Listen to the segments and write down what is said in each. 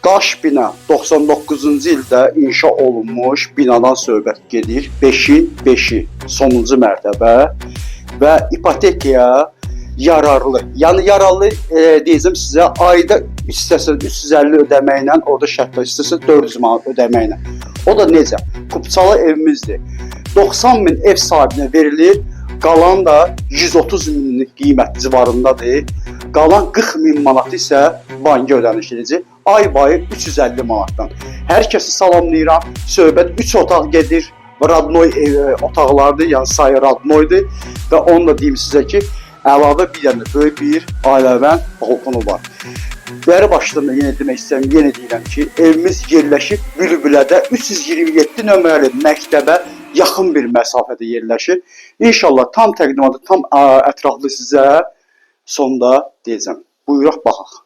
Daş bina 99-cu ildə inşa olunmuş binadan söhbət gedir. 5-in 5-i sonuncu mərtəbə və ipotekaya yararlı. Yəni yararlı deyəcəm sizə, ayda istəsəz 350 ödəməklə, orada şərtlər istəsəz 400 manat ödəməklə. O da necə? Kupçalı evimizdir. 90 min ev sahibinə verilir, qalan da 130 minlik qiymət civarındadır. Qalan 40 min manat isə banka ödəniş edəcək. Ay bayı 350 manatdan. Hər kəsi salamlayıram. Söhbət 3 otaq gedir. Radnoy otaqlardır, yəni sayı radnoydur. Və onu da deyim sizə ki, əlavə bir dənə böyük bir ailəvən balkonu var. Bəri başlığında yenə demək istəyirəm, yenə deyirəm ki, evimiz yerləşib Bülbülədə 327 nömrəli məktəbə yaxın bir məsafədə yerləşir. İnşallah tam təqdimatı, tam ətraflı sizə sonda deyəcəm. Buyuraq, baxaq.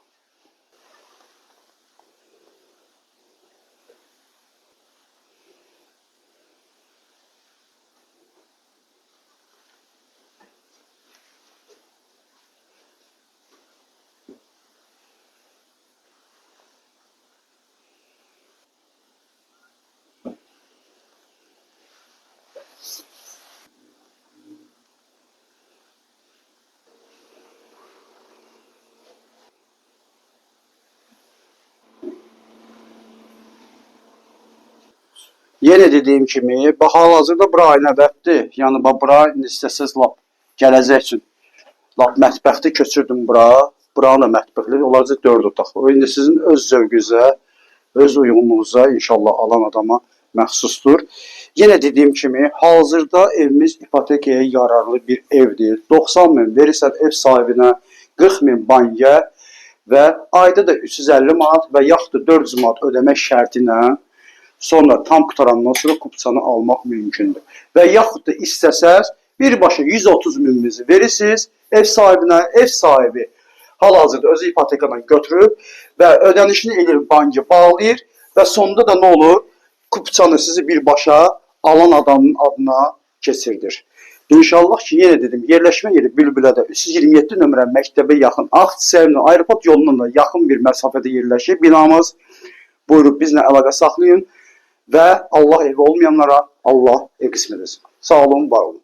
Yenə dediyim kimi, hal-hazırda bura aynəvətdir. Yəni, bura istəsəz lap gələcək üçün lap mətbəxdə köçürdüm bura. Buranın da mətbəxli, olacaq 4 otaq. O, indi sizin öz zövqünüzə, öz uyğunluğunuza inşallah alan adama məxsusdur. Yenə dediyim kimi, hazırda evimiz ipotekaya yararlı bir evdir. 90 min verirsən ev sahibinə, 40 min banka və ayda da 350 manat və yaxud da 400 manat ödəmək şərti ilə sonra tam qutarandan sonra kupçanı almaq mümkündür. Və yaxud da istəsəz, birbaşa 130 minimizi verirsiniz ev sahibinə, ev sahibi hal-hazırda özü ipotekadan götürüb və ödənişini edir, banka bağlayır və sonunda da nə olur? Kupçanı sizi birbaşa alan adamın adına keçirdir. İnşallah ki, yenə dedim, yerləşmə yeri Bülbülədə 327 nömrə məktəbə yaxın, Ağçiçərin aeroport yolundan da yaxın bir məsafədə yerləşir binamız. Buyurub bizlə əlaqə saxlayın və Allah evi olmayanlara Allah ev qismət etsin. Sağ olun, var olun.